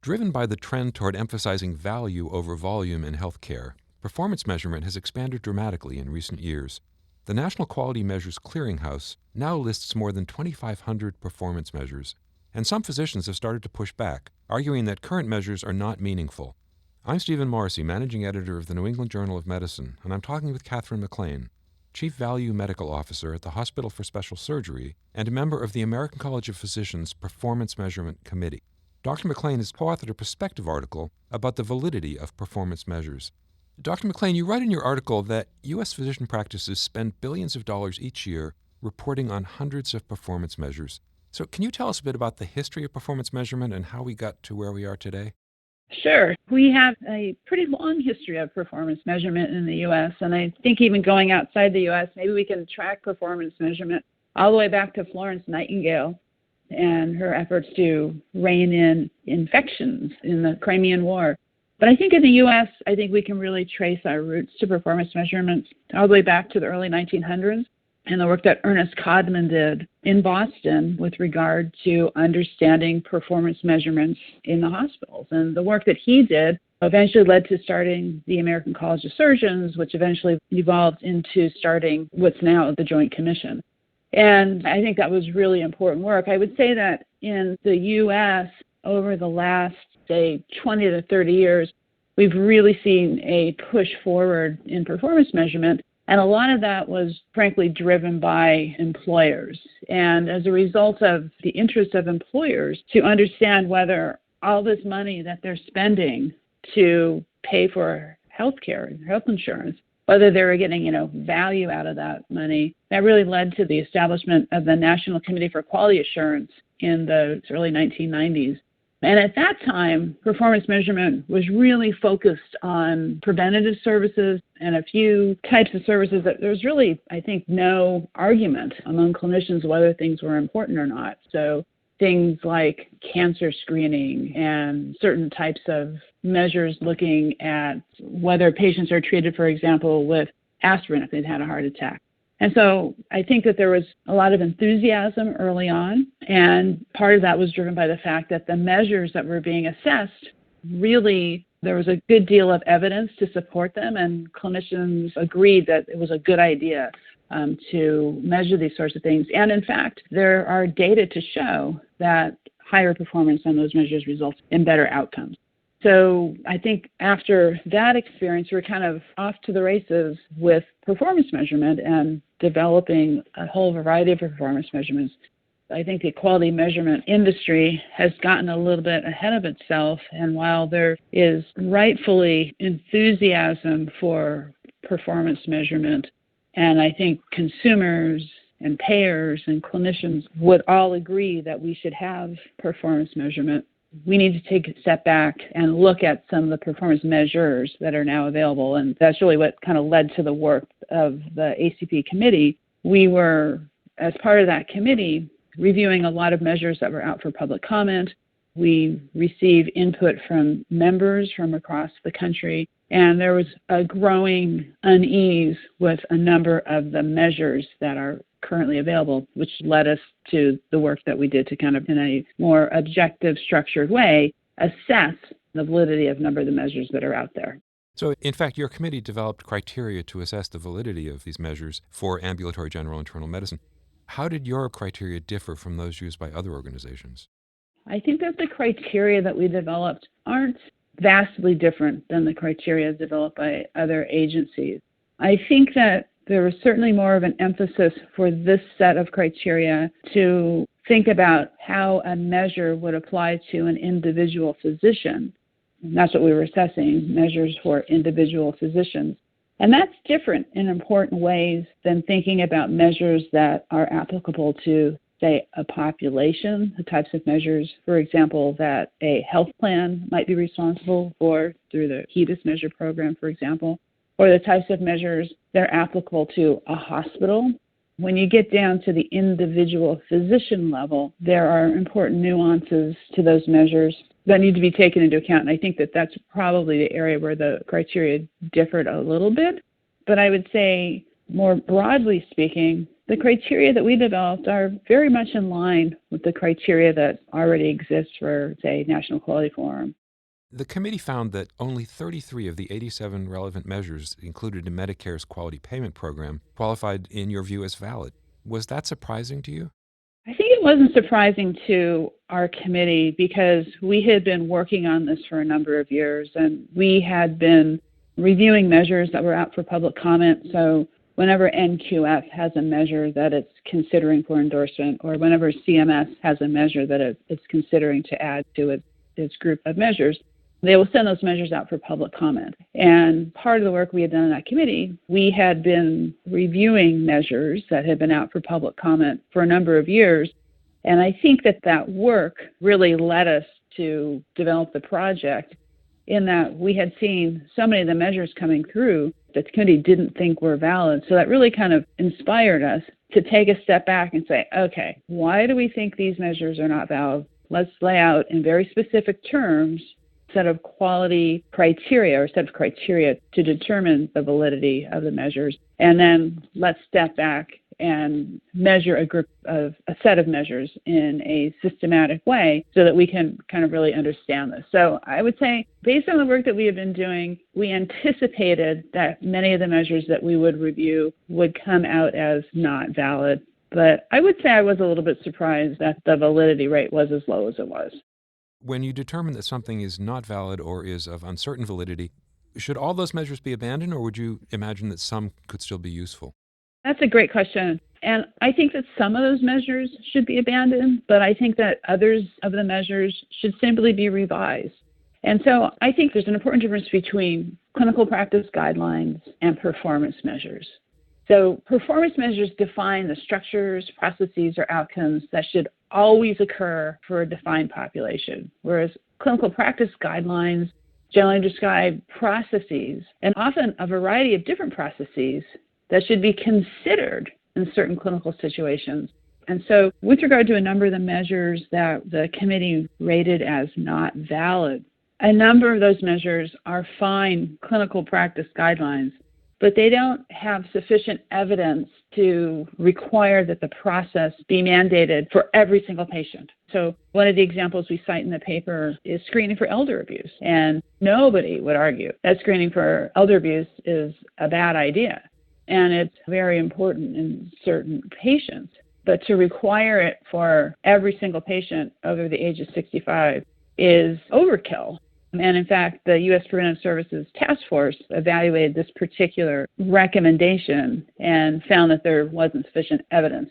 Driven by the trend toward emphasizing value over volume in healthcare, performance measurement has expanded dramatically in recent years. The National Quality Measures Clearinghouse now lists more than 2,500 performance measures, and some physicians have started to push back, arguing that current measures are not meaningful. I'm Stephen Morrissey, managing editor of the New England Journal of Medicine, and I'm talking with Katherine MacLean, Chief Value Medical Officer at the Hospital for Special Surgery and a member of the American College of Physicians Performance Measurement Committee. Dr. MacLean has co-authored a perspective article about the validity of performance measures. Dr. MacLean, you write in your article that U.S. physician practices spend billions of dollars each year reporting on hundreds of performance measures. So can you tell us a bit about the history of performance measurement and how we got to where we are today? Sure. We have a pretty long history of performance measurement in the U.S., and I think even going outside the U.S., maybe we can track performance measurement all the way back to Florence Nightingale and her efforts to rein in infections in the Crimean War. But I think in the U.S., I think we can really trace our roots to performance measurements all the way back to the early 1900s and the work that Ernest Codman did in Boston with regard to understanding performance measurements in the hospitals. And the work that he did eventually led to starting the American College of Surgeons, which eventually evolved into starting what's now the Joint Commission. And I think that was really important work. I would say that in the U.S., over the last, say, 20 to 30 years, we've really seen a push forward in performance measurement. And a lot of that was, frankly, driven by employers. And as a result of the interest of employers to understand whether all this money that they're spending to pay for health care, health insurance, whether they were getting, value out of that money, that really led to the establishment of the National Committee for Quality Assurance in the early 1990s. And at that time, performance measurement was really focused on preventative services and a few types of services that there was really, I think, no argument among clinicians whether things were important or not. So things like cancer screening and certain types of measures looking at whether patients are treated, for example, with aspirin if they've had a heart attack. And so I think that there was a lot of enthusiasm early on, and part of that was driven by the fact that the measures that were being assessed, really, there was a good deal of evidence to support them, and clinicians agreed that it was a good idea to measure these sorts of things. And in fact, there are data to show that higher performance on those measures results in better outcomes. So I think after that experience, we're kind of off to the races with performance measurement and developing a whole variety of performance measurements. I think the quality measurement industry has gotten a little bit ahead of itself, and while there is rightfully enthusiasm for performance measurement, and I think consumers and payers and clinicians would all agree that we should have performance measurement, we need to take a step back and look at some of the performance measures that are now available. And that's really what kind of led to the work of the ACP committee. We were, as part of that committee, reviewing a lot of measures that were out for public comment. We received input from members from across the country, and there was a growing unease with a number of the measures that are currently available, which led us to the work that we did to kind of, in a more objective, structured way, assess the validity of a number of the measures that are out there. So, in fact, your committee developed criteria to assess the validity of these measures for ambulatory general internal medicine. How did your criteria differ from those used by other organizations? I think that the criteria that we developed aren't vastly different than the criteria developed by other agencies. I think that there was certainly more of an emphasis for this set of criteria to think about how a measure would apply to an individual physician. And that's what we were assessing, measures for individual physicians. And that's different in important ways than thinking about measures that are applicable to, say, a population, the types of measures, for example, that a health plan might be responsible for through the HEDIS measure program, for example, or the types of measures that are applicable to a hospital. When you get down to the individual physician level, there are important nuances to those measures that need to be taken into account. And I think that that's probably the area where the criteria differed a little bit. But I would say, more broadly speaking, The criteria that we developed are very much in line with the criteria that already exists for, say, National Quality Forum. The committee found that only 33 of the 87 relevant measures included in Medicare's quality payment program qualified, in your view, as valid. Was that surprising to you? I think it wasn't surprising to our committee because we had been working on this for a number of years, and we had been reviewing measures that were out for public comment. So whenever NQF has a measure that it's considering for endorsement, or whenever CMS has a measure that it's considering to add to its group of measures, they will send those measures out for public comment. And part of the work we had done in that committee, we had been reviewing measures that had been out for public comment for a number of years. And I think that work really led us to develop the project, in that we had seen so many of the measures coming through that the committee didn't think were valid. So that really kind of inspired us to take a step back and say, okay, why do we think these measures are not valid? Let's lay out in very specific terms set of quality criteria or set of criteria to determine the validity of the measures. And then let's step back and measure a set of measures in a systematic way so that we can kind of really understand this. So I would say, based on the work that we have been doing, we anticipated that many of the measures that we would review would come out as not valid. But I would say I was a little bit surprised that the validity rate was as low as it was. When you determine that something is not valid or is of uncertain validity, should all those measures be abandoned, or would you imagine that some could still be useful? That's a great question. And I think that some of those measures should be abandoned, but I think that others of the measures should simply be revised. And so I think there's an important difference between clinical practice guidelines and performance measures. So performance measures define the structures, processes, or outcomes that should always occur for a defined population, whereas clinical practice guidelines generally describe processes, and often a variety of different processes that should be considered in certain clinical situations. And so with regard to a number of the measures that the committee rated as not valid, a number of those measures are fine clinical practice guidelines, but they don't have sufficient evidence to require that the process be mandated for every single patient. So one of the examples we cite in the paper is screening for elder abuse. And nobody would argue that screening for elder abuse is a bad idea. And it's very important in certain patients. But to require it for every single patient over the age of 65 is overkill. And in fact, the U.S. Preventive Services Task Force evaluated this particular recommendation and found that there wasn't sufficient evidence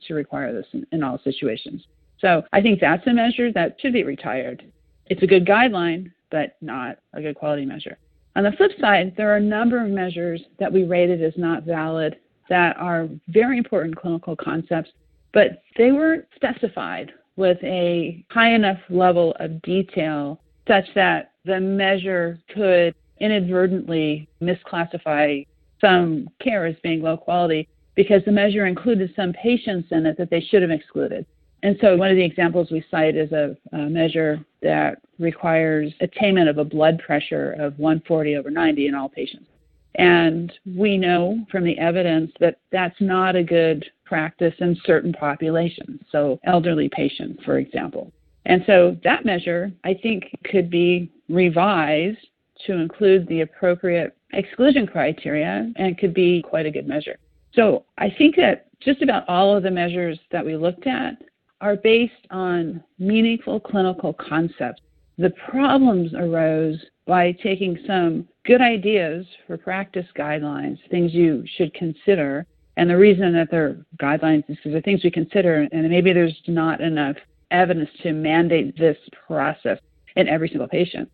to require this in all situations. So I think that's a measure that should be retired. It's a good guideline, but not a good quality measure. On the flip side, there are a number of measures that we rated as not valid that are very important clinical concepts, but they weren't specified with a high enough level of detail such that the measure could inadvertently misclassify some care as being low quality because the measure included some patients in it that they should have excluded. And so one of the examples we cite is a measure that requires attainment of a blood pressure of 140/90 in all patients. And we know from the evidence that that's not a good practice in certain populations, so elderly patients, for example. And so that measure, I think, could be revised to include the appropriate exclusion criteria and could be quite a good measure. So I think that just about all of the measures that we looked at are based on meaningful clinical concepts. The problems arose by taking some good ideas for practice guidelines, things you should consider. And the reason that they're guidelines is because they're things we consider, and maybe there's not enough evidence to mandate this process in every single patient.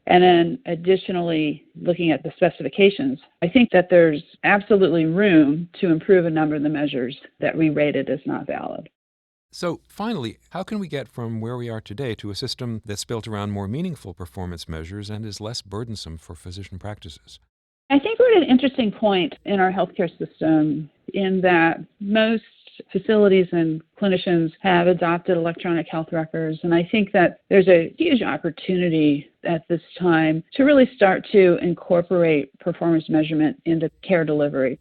And then additionally, looking at the specifications, I think that there's absolutely room to improve a number of the measures that we rated as not valid. So finally, how can we get from where we are today to a system that's built around more meaningful performance measures and is less burdensome for physician practices? I think we're at an interesting point in our healthcare system in that most facilities and clinicians have adopted electronic health records. And I think that there's a huge opportunity at this time to really start to incorporate performance measurement into care delivery.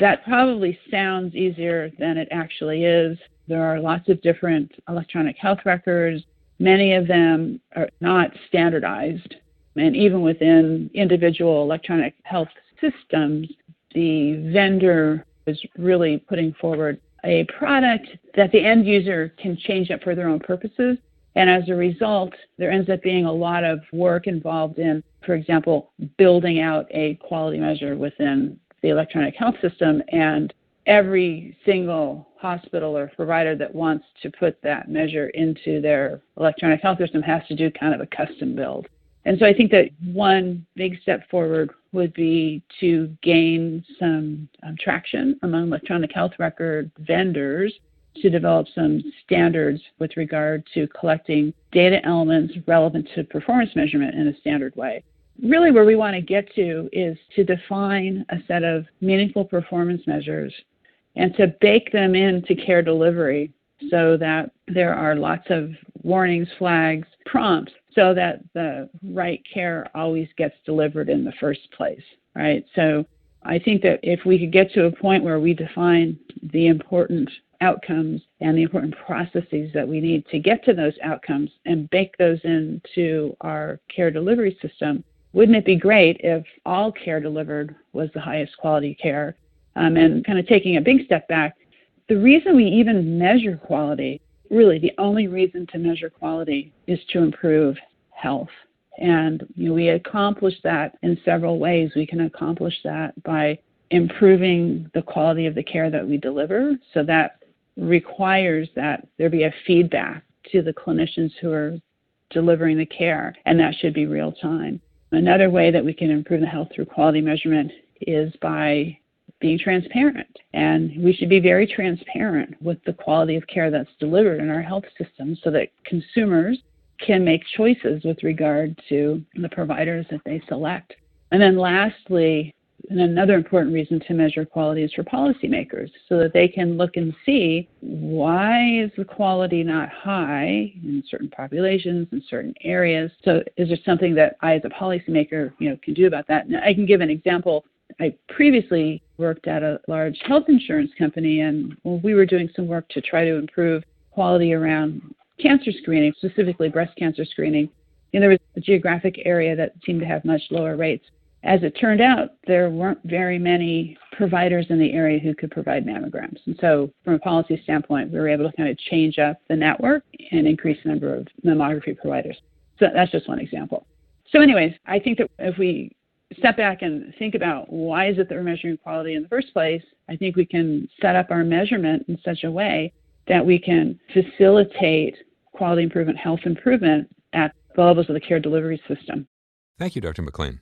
That probably sounds easier than it actually is. There are lots of different electronic health records. Many of them are not standardized. And even within individual electronic health systems, the vendor is really putting forward a product that the end user can change up for their own purposes. And as a result, there ends up being a lot of work involved in, for example, building out a quality measure within the electronic health system. And every single hospital or provider that wants to put that measure into their electronic health system has to do kind of a custom build. And so I think that one big step forward would be to gain some traction among electronic health record vendors to develop some standards with regard to collecting data elements relevant to performance measurement in a standard way. Really where we want to get to is to define a set of meaningful performance measures and to bake them into care delivery so that there are lots of warnings, flags, prompts, so that the right care always gets delivered in the first place, right? So I think that if we could get to a point where we define the important outcomes and the important processes that we need to get to those outcomes and bake those into our care delivery system, wouldn't it be great if all care delivered was the highest quality care? And kind of taking a big step back, the reason we even measure quality, really the only reason to measure quality, is to improve health. And we accomplish that in several ways. We can accomplish that by improving the quality of the care that we deliver. So that requires that there be a feedback to the clinicians who are delivering the care, and that should be real time. Another way that we can improve the health through quality measurement is by being transparent. And we should be very transparent with the quality of care that's delivered in our health system so that consumers can make choices with regard to the providers that they select. And then lastly, and another important reason to measure quality is for policymakers, so that they can look and see, why is the quality not high in certain populations, in certain areas? So is there something that I as a policymaker can do about that? And I can give an example. I previously worked at a large health insurance company, and we were doing some work to try to improve quality around cancer screening, specifically breast cancer screening. And there was a geographic area that seemed to have much lower rates. As it turned out, there weren't very many providers in the area who could provide mammograms. And so from a policy standpoint, we were able to kind of change up the network and increase the number of mammography providers. So that's just one example. So anyways, I think that if we step back and think about why is it that we're measuring quality in the first place, I think we can set up our measurement in such a way that we can facilitate quality improvement, health improvement at the levels of the care delivery system. Thank you, Dr. MacLean.